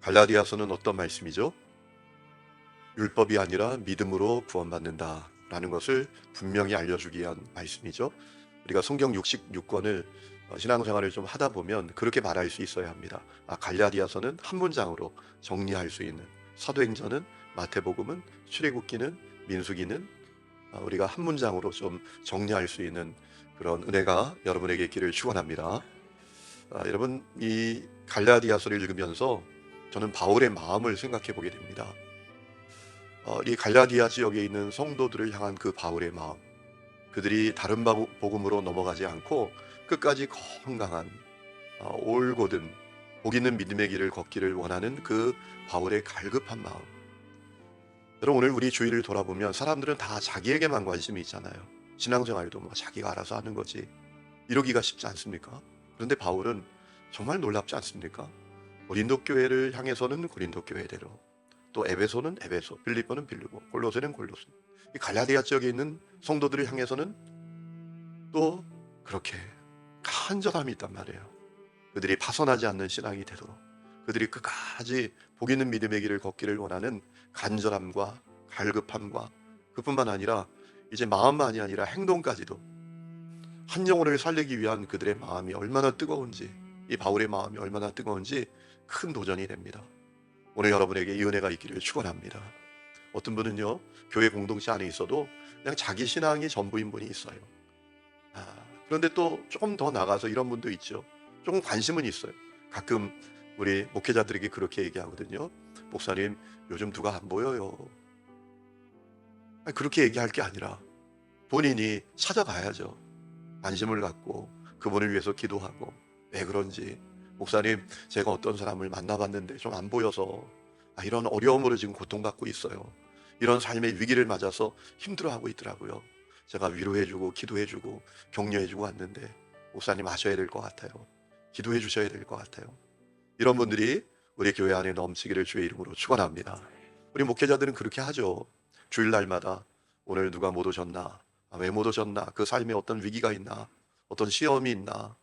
갈라디아서는 어떤 말씀이죠? 율법이 아니라 믿음으로 구원받는다 라는 것을 분명히 알려주기 위한 말씀이죠. 우리가 성경 66권을 신앙생활을 좀 하다 보면 그렇게 말할 수 있어야 합니다. 갈라디아서는 한 문장으로 정리할 수 있는, 사도행전은, 마태복음은, 출애굽기는, 민수기는 우리가 한 문장으로 좀 정리할 수 있는 그런 은혜가 여러분에게 있기를 축원합니다. 여러분, 이 갈라디아서를 읽으면서 저는 바울의 마음을 생각해 보게 됩니다. 이 갈라디아 지역에 있는 성도들을 향한 그 바울의 마음, 그들이 다른 복음으로 넘어가지 않고 끝까지 건강한 올곧은 복 있는 믿음의 길을 걷기를 원하는 그 바울의 갈급한 마음. 여러분, 오늘 우리 주위를 돌아보면 사람들은 다 자기에게만 관심이 있잖아요. 신앙생활도 뭐 자기가 알아서 하는 거지, 이러기가 쉽지 않습니까? 그런데 바울은 정말 놀랍지 않습니까? 고린도 교회를 향해서는 고린도 교회대로, 또 에베소는 에베소, 빌립보는 빌립보, 골로새는 골로새, 이 갈라디아 지역에 있는 성도들을 향해서는 또 그렇게 간절함이 있단 말이에요. 그들이 파선하지 않는 신앙이 되도록, 그들이 끝까지 복 있는 믿음의 길을 걷기를 원하는 간절함과 갈급함과, 그뿐만 아니라 이제 마음만이 아니라 행동까지도, 한 영혼을 살리기 위한 그들의 마음이 얼마나 뜨거운지, 이 바울의 마음이 얼마나 뜨거운지 큰 도전이 됩니다. 오늘 여러분에게 이 은혜가 있기를 축원합니다. 어떤 분은요, 교회 공동체 안에 있어도 그냥 자기 신앙이 전부인 분이 있어요. 그런데 또 조금 더 나가서 이런 분도 있죠. 조금 관심은 있어요. 가끔 우리 목회자들에게 그렇게 얘기하거든요. 목사님, 요즘 누가 안 보여요. 그렇게 얘기할 게 아니라 본인이 찾아가야죠. 관심을 갖고 그분을 위해서 기도하고, 왜 그런지, 목사님, 제가 어떤 사람을 만나봤는데 좀 안 보여서 이런 어려움으로 지금 고통받고 있어요. 이런 삶의 위기를 맞아서 힘들어하고 있더라고요. 제가 위로해주고 기도해주고 격려해주고 왔는데 목사님 아셔야 될 것 같아요. 기도해 주셔야 될 것 같아요. 이런 분들이 우리 교회 안에 넘치기를 주의 이름으로 축원합니다. 우리 목회자들은 그렇게 하죠. 주일날마다 오늘 누가 못 오셨나, 왜 못 오셨나, 그 삶에 어떤 위기가 있나, 어떤 시험이 있나,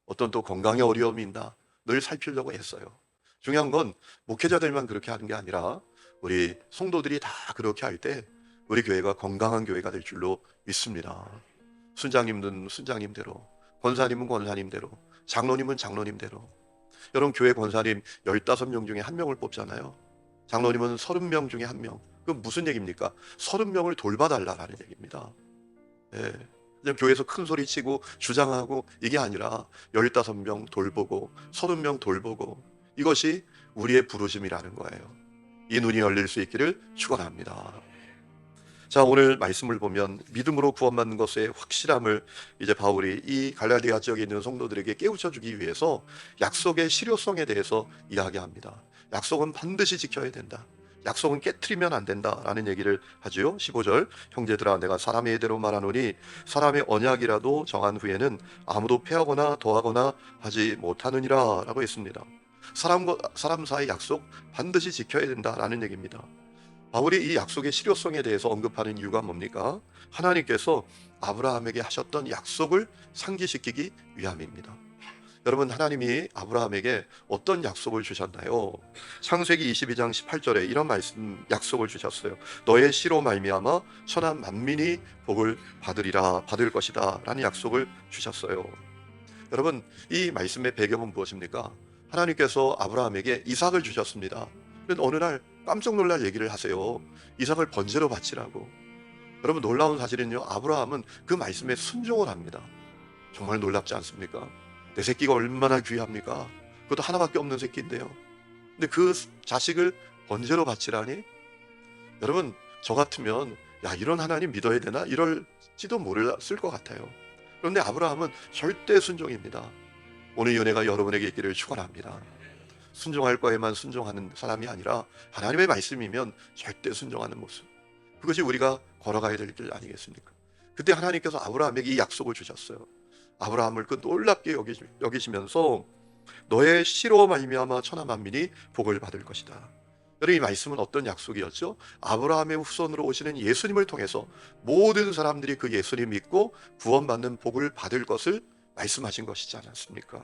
어떤 또 건강의 어려움이 있나 늘 살피려고 했어요. 중요한 건 목회자들만 그렇게 하는 게 아니라 우리 성도들이 다 그렇게 할 때 우리 교회가 건강한 교회가 될 줄로 믿습니다. 순장님은 순장님대로, 권사님은 권사님대로, 장로님은 장로님대로. 여러분, 교회 권사님 15명 중에 1명을 뽑잖아요. 장로님은 30명 중에 1명. 그건 무슨 얘기입니까? 30명을 돌봐달라는 얘기입니다. 예. 그냥 교회에서 큰 소리 치고 주장하고 이게 아니라 15명 돌보고 30명 돌보고, 이것이 우리의 부르심이라는 거예요. 이 눈이 열릴 수 있기를 축원합니다. 자, 오늘 말씀을 보면 믿음으로 구원받는 것의 확실함을 이제 바울이 이 갈라디아 지역에 있는 성도들에게 깨우쳐 주기 위해서 약속의 실효성에 대해서 이야기합니다. 약속은 반드시 지켜야 된다. 약속은 깨트리면 안 된다라는 얘기를 하죠. 15절, 형제들아, 내가 사람의 예대로 말하노니 사람의 언약이라도 정한 후에는 아무도 폐하거나 더하거나 하지 못하느니라 라고 했습니다. 사람과 사람 사이 약속 반드시 지켜야 된다라는 얘기입니다. 바울이 이 약속의 실효성에 대해서 언급하는 이유가 뭡니까? 하나님께서 아브라함에게 하셨던 약속을 상기시키기 위함입니다. 여러분, 하나님이 아브라함에게 어떤 약속을 주셨나요? 창세기 22장 18절에 이런 말씀, 약속을 주셨어요. 너의 씨로 말미암아 천한 만민이 복을 받을 것이다 라는 약속을 주셨어요. 여러분, 이 말씀의 배경은 무엇입니까? 하나님께서 아브라함에게 이삭을 주셨습니다. 그런데 어느 날 깜짝 놀랄 얘기를 하세요. 이삭을 번제로 바치라고. 여러분, 놀라운 사실은요, 아브라함은 그 말씀에 순종을 합니다. 정말 놀랍지 않습니까? 내 새끼가 얼마나 귀합니까? 그것도 하나밖에 없는 새끼인데요. 근데 그 자식을 번제로 바치라니? 여러분, 저 같으면 이런 하나님 믿어야 되나? 이럴지도 모르겠을 것 같아요. 그런데 아브라함은 절대 순종입니다. 오늘 연애가 여러분에게 있기를 축원합니다. 순종할 거에만 순종하는 사람이 아니라 하나님의 말씀이면 절대 순종하는 모습, 그것이 우리가 걸어가야 될 길 아니겠습니까? 그때 하나님께서 아브라함에게 이 약속을 주셨어요. 아브라함을 그 놀랍게 여기시면서 너의 씨로 말미암아 천하 만민이 복을 받을 것이다. 여러분, 이 말씀은 어떤 약속이었죠? 아브라함의 후손으로 오시는 예수님을 통해서 모든 사람들이 그 예수님 믿고 구원받는 복을 받을 것을 말씀하신 것이지 않았습니까?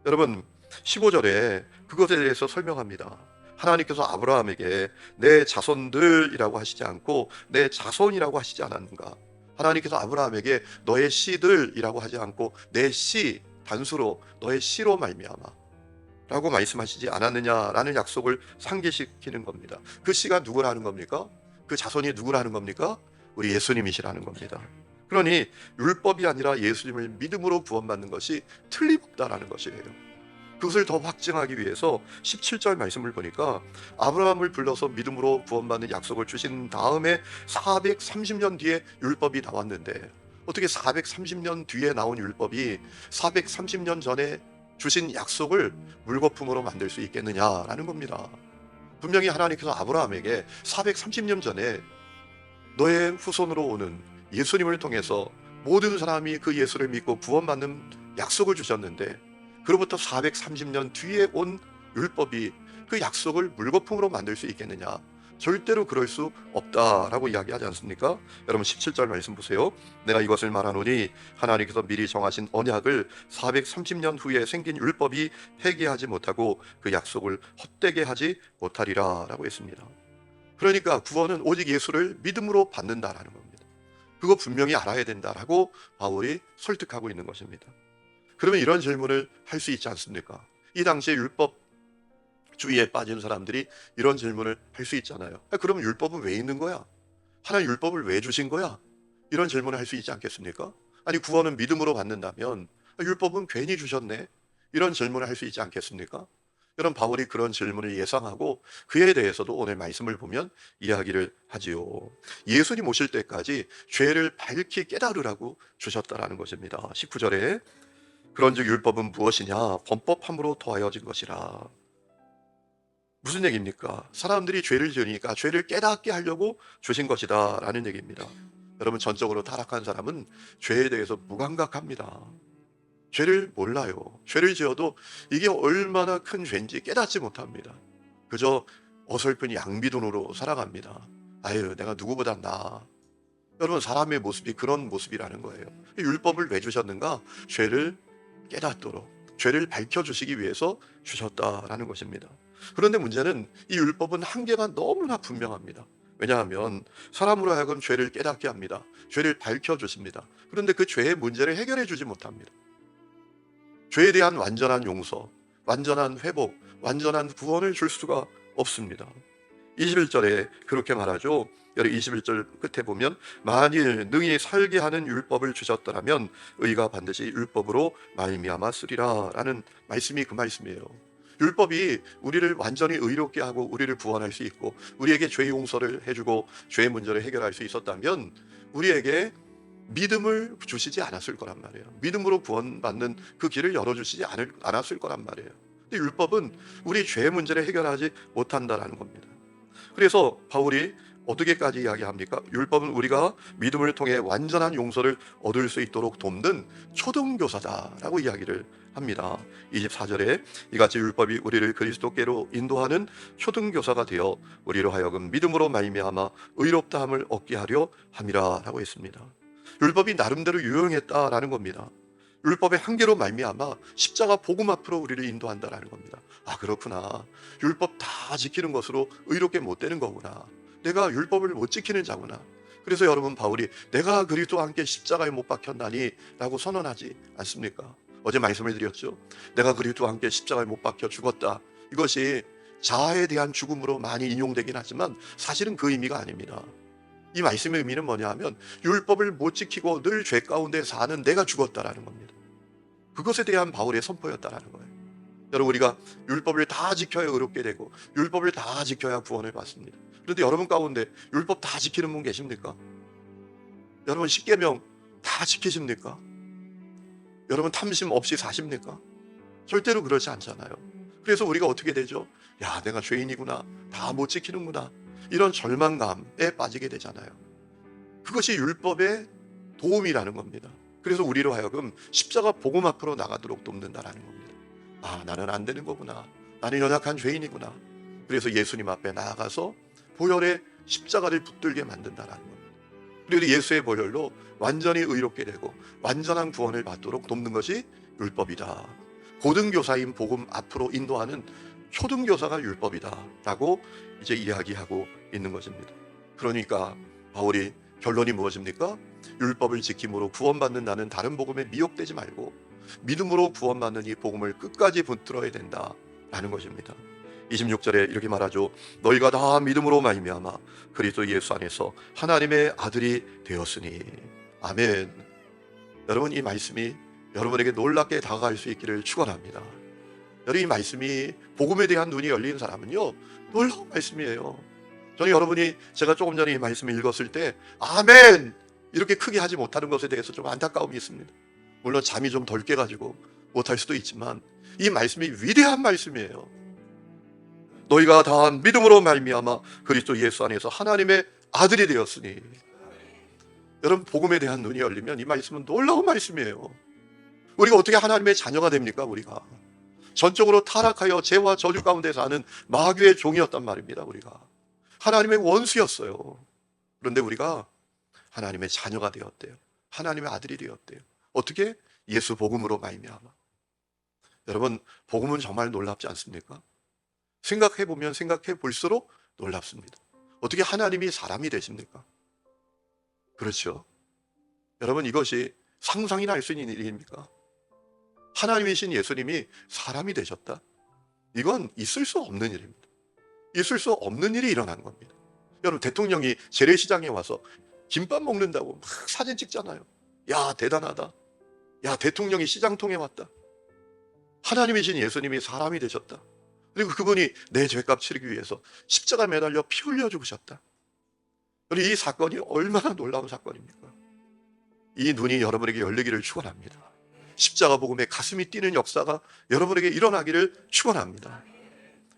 여러분, 15절에 그것에 대해서 설명합니다. 하나님께서 아브라함에게 내 자손들이라고 하시지 않고 내 자손이라고 하시지 않았는가? 하나님께서 아브라함에게 너의 씨들이라고 하지 않고 내 씨, 단수로 너의 씨로 말미암아 라고 말씀하시지 않았느냐라는 약속을 상기시키는 겁니다. 그 씨가 누구라는 겁니까? 그 자손이 누구라는 겁니까? 우리 예수님이시라는 겁니다. 그러니 율법이 아니라 예수님을 믿음으로 구원받는 것이 틀림없다라는 것이에요. 그것을 더 확증하기 위해서 17절 말씀을 보니까 아브라함을 불러서 믿음으로 구원받는 약속을 주신 다음에 430년 뒤에 율법이 나왔는데, 어떻게 430년 뒤에 나온 율법이 430년 전에 주신 약속을 물거품으로 만들 수 있겠느냐라는 겁니다. 분명히 하나님께서 아브라함에게 430년 전에 너의 후손으로 오는 예수님을 통해서 모든 사람이 그 예수를 믿고 구원받는 약속을 주셨는데, 그로부터 430년 뒤에 온 율법이 그 약속을 물거품으로 만들 수 있겠느냐? 절대로 그럴 수 없다라고 이야기하지 않습니까? 여러분 17절 말씀 보세요. 내가 이것을 말하노니 하나님께서 미리 정하신 언약을 430년 후에 생긴 율법이 폐기하지 못하고 그 약속을 헛되게 하지 못하리라 라고 했습니다. 그러니까 구원은 오직 예수를 믿음으로 받는다라는 겁니다. 그거 분명히 알아야 된다라고 바울이 설득하고 있는 것입니다. 그러면 이런 질문을 할 수 있지 않습니까? 이 당시에 율법주의에 빠진 사람들이 이런 질문을 할 수 있잖아요. 그러면 율법은 왜 있는 거야? 하나님 율법을 왜 주신 거야? 이런 질문을 할 수 있지 않겠습니까? 아니 구원은 믿음으로 받는다면 율법은 괜히 주셨네? 이런 질문을 할 수 있지 않겠습니까? 여러분 바울이 그런 질문을 예상하고 그에 대해서도 오늘 말씀을 보면 이야기를 하지요. 예수님 오실 때까지 죄를 밝히 깨달으라고 주셨다라는 것입니다. 19절에 그런즉 율법은 무엇이냐? 범법함으로 더하여진 것이라. 무슨 얘기입니까? 사람들이 죄를 지으니까 죄를 깨닫게 하려고 주신 것이다 라는 얘기입니다. 여러분 전적으로 타락한 사람은 죄에 대해서 무감각합니다. 죄를 몰라요. 죄를 지어도 이게 얼마나 큰 죄인지 깨닫지 못합니다. 그저 어설픈 양비돈으로 살아갑니다. 아유 내가 누구보다 나아. 여러분 사람의 모습이 그런 모습이라는 거예요. 율법을 왜 주셨는가? 죄를 깨닫도록, 죄를 밝혀주시기 위해서 주셨다라는 것입니다. 그런데 문제는 이 율법은 한계가 너무나 분명합니다. 왜냐하면 사람으로 하여금 죄를 깨닫게 합니다. 죄를 밝혀주십니다. 그런데 그 죄의 문제를 해결해 주지 못합니다. 죄에 대한 완전한 용서, 완전한 회복, 완전한 구원을 줄 수가 없습니다. 21절에 그렇게 말하죠. 여기 21절 끝에 보면 만일 능히 살게 하는 율법을 주셨더라면 의가 반드시 율법으로 말미암아 쓰리라 라는 말씀이 그 말씀이에요. 율법이 우리를 완전히 의롭게 하고 우리를 구원할 수 있고 우리에게 죄 용서를 해주고 죄의 문제를 해결할 수 있었다면 우리에게 믿음을 주시지 않았을 거란 말이에요. 믿음으로 구원받는 그 길을 열어주시지 않았을 거란 말이에요. 근데 율법은 우리 죄의 문제를 해결하지 못한다라는 겁니다. 그래서 바울이 어떻게까지 이야기합니까? 율법은 우리가 믿음을 통해 완전한 용서를 얻을 수 있도록 돕는 초등교사다라고 이야기를 합니다. 24절에 이같이 율법이 우리를 그리스도께로 인도하는 초등교사가 되어 우리로 하여금 믿음으로 말미암아 의롭다함을 얻게 하려 함이라라고 했습니다. 율법이 나름대로 유용했다라는 겁니다. 율법의 한계로 말미암아 십자가 복음 앞으로 우리를 인도한다라는 겁니다. 아 그렇구나. 율법 다 지키는 것으로 의롭게 못 되는 거구나. 내가 율법을 못 지키는 자구나. 그래서 여러분 바울이 내가 그리스도와 함께 십자가에 못 박혔나니 라고 선언하지 않습니까? 어제 말씀을 드렸죠. 내가 그리스도와 함께 십자가에 못 박혀 죽었다. 이것이 자아에 대한 죽음으로 많이 인용되긴 하지만 사실은 그 의미가 아닙니다. 이 말씀의 의미는 뭐냐 하면 율법을 못 지키고 늘 죄 가운데 사는 내가 죽었다라는 겁니다. 그것에 대한 바울의 선포였다라는 거예요. 여러분 우리가 율법을 다 지켜야 의롭게 되고 율법을 다 지켜야 구원을 받습니다. 그런데 여러분 가운데 율법 다 지키는 분 계십니까? 여러분 십계명 다 지키십니까? 여러분 탐심 없이 사십니까? 절대로 그렇지 않잖아요. 그래서 우리가 어떻게 되죠? 야 내가 죄인이구나. 다 못 지키는구나. 이런 절망감에 빠지게 되잖아요. 그것이 율법의 도움이라는 겁니다. 그래서 우리로 하여금 십자가 복음 앞으로 나가도록 돕는다라는 겁니다. 아 나는 안 되는 거구나. 나는 연약한 죄인이구나. 그래서 예수님 앞에 나아가서 보혈의 십자가를 붙들게 만든다라는 겁니다. 그리고 예수의 보혈로 완전히 의롭게 되고 완전한 구원을 받도록 돕는 것이 율법이다. 고등교사인 복음 앞으로 인도하는 초등교사가 율법이다라고 이제 이야기하고 있는 것입니다. 그러니까 바울이 결론이 무엇입니까? 율법을 지킴으로 구원받는 나는 다른 복음에 미혹되지 말고 믿음으로 구원받는 이 복음을 끝까지 붙들어야 된다라는 것입니다. 26절에 이렇게 말하죠. 너희가 다 믿음으로 말미암아 그리스도 예수 안에서 하나님의 아들이 되었으니. 아멘. 여러분, 이 말씀이 여러분에게 놀랍게 다가갈 수 있기를 축원합니다. 여러분, 이 말씀이 복음에 대한 눈이 열린 사람은요, 놀라운 말씀이에요. 저는 여러분이 제가 조금 전에 이 말씀을 읽었을 때 아멘 이렇게 크게 하지 못하는 것에 대해서 좀 안타까움이 있습니다. 물론 잠이 좀 덜 깨가지고 못할 수도 있지만 이 말씀이 위대한 말씀이에요. 너희가 다 믿음으로 말미암아 그리스도 예수 안에서 하나님의 아들이 되었으니. 여러분, 복음에 대한 눈이 열리면 이 말씀은 놀라운 말씀이에요. 우리가 어떻게 하나님의 자녀가 됩니까? 우리가 전적으로 타락하여 죄와 저주 가운데 사는 마귀의 종이었단 말입니다. 우리가 하나님의 원수였어요. 그런데 우리가 하나님의 자녀가 되었대요. 하나님의 아들이 되었대요. 어떻게? 예수 복음으로 말미암아. 여러분, 복음은 정말 놀랍지 않습니까? 생각해보면 생각해 볼수록 놀랍습니다. 어떻게 하나님이 사람이 되십니까? 그렇죠. 여러분, 이것이 상상이나 할 수 있는 일입니까? 하나님이신 예수님이 사람이 되셨다? 이건 있을 수 없는 일입니다. 있을 수 없는 일이 일어난 겁니다. 여러분, 대통령이 재래시장에 와서 김밥 먹는다고 막 사진 찍잖아요. 야, 대단하다. 야, 대통령이 시장통에 왔다. 하나님이신 예수님이 사람이 되셨다. 그리고 그분이 내 죄값 치르기 위해서 십자가 매달려 피 흘려 죽으셨다. 이 사건이 얼마나 놀라운 사건입니까? 이 눈이 여러분에게 열리기를 축원합니다. 십자가 복음에 가슴이 뛰는 역사가 여러분에게 일어나기를 축원합니다.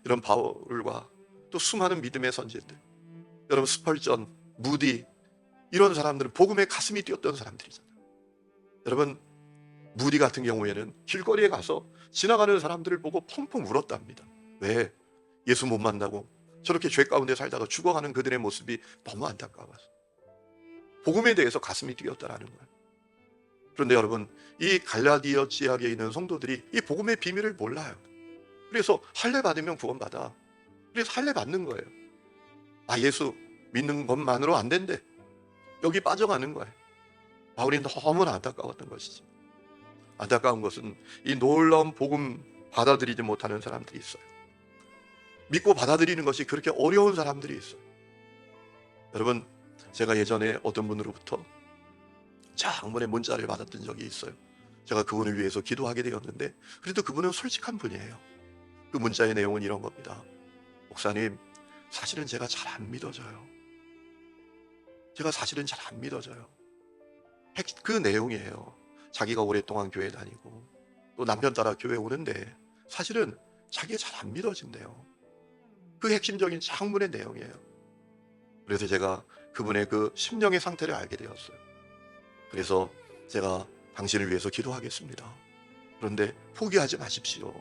이런 바울과 또 수많은 믿음의 선지들, 여러분 스펄전, 무디, 이런 사람들은 복음에 가슴이 뛰었던 사람들이잖아요. 여러분, 무디 같은 경우에는 길거리에 가서 지나가는 사람들을 보고 펑펑 울었답니다. 왜? 예수 못 만나고 저렇게 죄 가운데 살다가 죽어가는 그들의 모습이 너무 안타까워서 복음에 대해서 가슴이 뛰었다라는 거예요. 그런데 여러분, 이 갈라디아 지역에 있는 성도들이 이 복음의 비밀을 몰라요. 그래서 할례 받으면 구원받아. 그래서 할례 받는 거예요. 아, 예수 믿는 것만으로 안 된대. 여기 빠져가는 거예요. 바울이 너무나 안타까웠던 것이지. 안타까운 것은 이 놀라운 복음 받아들이지 못하는 사람들이 있어요. 믿고 받아들이는 것이 그렇게 어려운 사람들이 있어요. 여러분, 제가 예전에 어떤 분으로부터 장문의 문자를 받았던 적이 있어요. 제가 그분을 위해서 기도하게 되었는데 그래도 그분은 솔직한 분이에요. 그 문자의 내용은 이런 겁니다. 목사님, 사실은 제가 잘 안 믿어져요. 제가 사실은 잘 안 믿어져요. 그 내용이에요. 자기가 오랫동안 교회 다니고 또 남편 따라 교회 오는데 사실은 자기가 잘 안 믿어진대요. 그 핵심적인 장문의 내용이에요. 그래서 제가 그분의 그 심령의 상태를 알게 되었어요. 그래서 제가 당신을 위해서 기도하겠습니다. 그런데 포기하지 마십시오.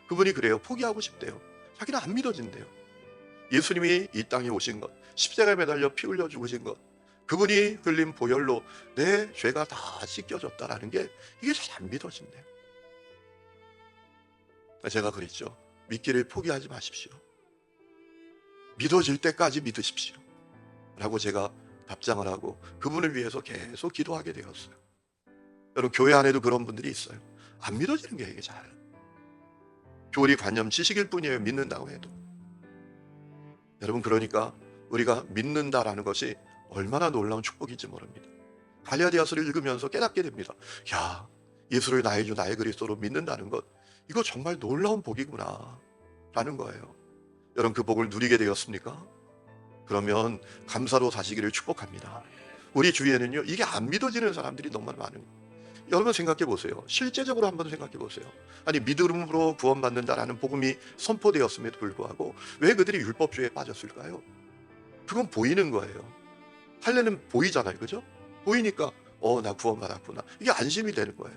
그분이 그래요. 포기하고 싶대요. 자기는 안 믿어진대요. 예수님이 이 땅에 오신 것, 십자가에 매달려 피 흘려 죽으신 것, 그분이 흘린 보혈로 내 죄가 다 씻겨졌다라는 게 이게 잘 안 믿어진대요. 제가 그랬죠. 믿기를 포기하지 마십시오. 믿어질 때까지 믿으십시오. 라고 제가 답장을 하고 그분을 위해서 계속 기도하게 되었어요. 여러분, 교회 안에도 그런 분들이 있어요. 안 믿어지는 게 이게 잘. 교리 관념 지식일 뿐이에요. 믿는다고 해도. 여러분, 그러니까 우리가 믿는다라는 것이 얼마나 놀라운 축복인지 모릅니다. 갈라디아서를 읽으면서 깨닫게 됩니다. 야, 예수를 나의 주 나의 그리스도로 믿는다는 것, 이거 정말 놀라운 복이구나 라는 거예요. 여러분, 그 복을 누리게 되었습니까? 그러면 감사로 사시기를 축복합니다. 우리 주위에는요, 이게 안 믿어지는 사람들이 너무 많은 거예요. 여러분 생각해 보세요. 실제적으로 한번 생각해 보세요. 아니, 믿음으로 구원받는다라는 복음이 선포되었음에도 불구하고 왜 그들이 율법주의에 빠졌을까요? 그건 보이는 거예요. 할례는 보이잖아요. 그죠? 보이니까 나 구원받았구나. 이게 안심이 되는 거예요.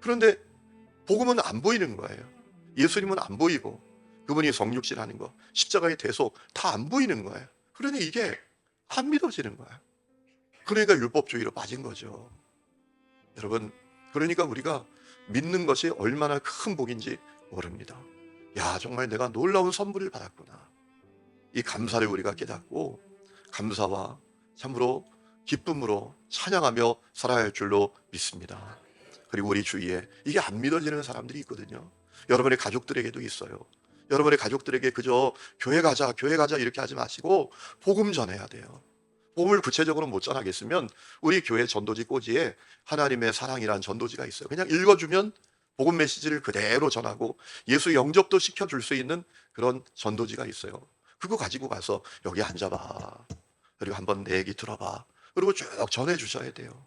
그런데 복음은 안 보이는 거예요. 예수님은 안 보이고 그분이 성육신하는 거, 십자가의 대속 다 안 보이는 거예요. 그러니 이게 안 믿어지는 거예요. 그러니까 율법주의로 빠진 거죠. 여러분, 그러니까 우리가 믿는 것이 얼마나 큰 복인지 모릅니다. 야, 정말 내가 놀라운 선물을 받았구나. 이 감사를 우리가 깨닫고 감사와 참으로 기쁨으로 찬양하며 살아야 할 줄로 믿습니다. 그리고 우리 주위에 이게 안 믿어지는 사람들이 있거든요. 여러분의 가족들에게도 있어요. 여러분의 가족들에게 그저 교회 가자, 교회 가자 이렇게 하지 마시고 복음 전해야 돼요. 복음을 구체적으로 못 전하겠으면 우리 교회 전도지 꼬지에 하나님의 사랑이란 전도지가 있어요. 그냥 읽어주면 복음 메시지를 그대로 전하고 예수 영접도 시켜줄 수 있는 그런 전도지가 있어요. 그거 가지고 가서 여기 앉아봐. 그리고 한번 내 얘기 들어봐. 그리고 쭉 전해주셔야 돼요.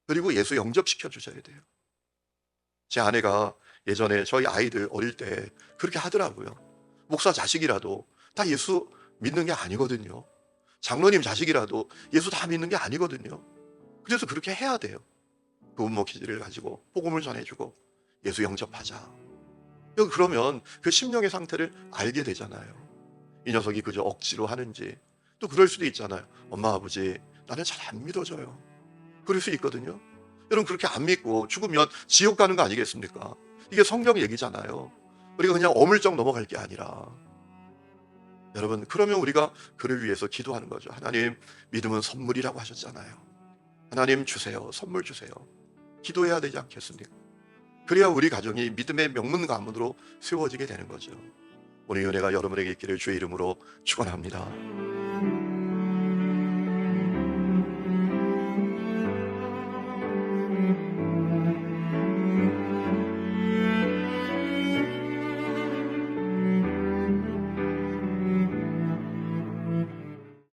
그리고 예수 영접시켜 주셔야 돼요. 제 아내가 예전에 저희 아이들 어릴 때 그렇게 하더라고요. 목사 자식이라도 다 예수 믿는 게 아니거든요. 장로님 자식이라도 예수 다 믿는 게 아니거든요. 그래서 그렇게 해야 돼요. 그 운모 기지를 가지고 복음을 전해주고 예수 영접하자. 그러면 그 심령의 상태를 알게 되잖아요. 이 녀석이 그저 억지로 하는지, 또 그럴 수도 있잖아요. 엄마 아버지 나는 잘 안 믿어져요. 그럴 수 있거든요. 여러분 그렇게 안 믿고 죽으면 지옥 가는 거 아니겠습니까? 이게 성경 얘기잖아요. 우리가 그냥 어물쩍 넘어갈 게 아니라, 여러분 그러면 우리가 그를 위해서 기도하는 거죠. 하나님, 믿음은 선물이라고 하셨잖아요. 하나님 주세요. 선물 주세요. 기도해야 되지 않겠습니까? 그래야 우리 가정이 믿음의 명문 가문으로 세워지게 되는 거죠. 오늘 은혜가 여러분에게 있기를 주의 이름으로 축원합니다.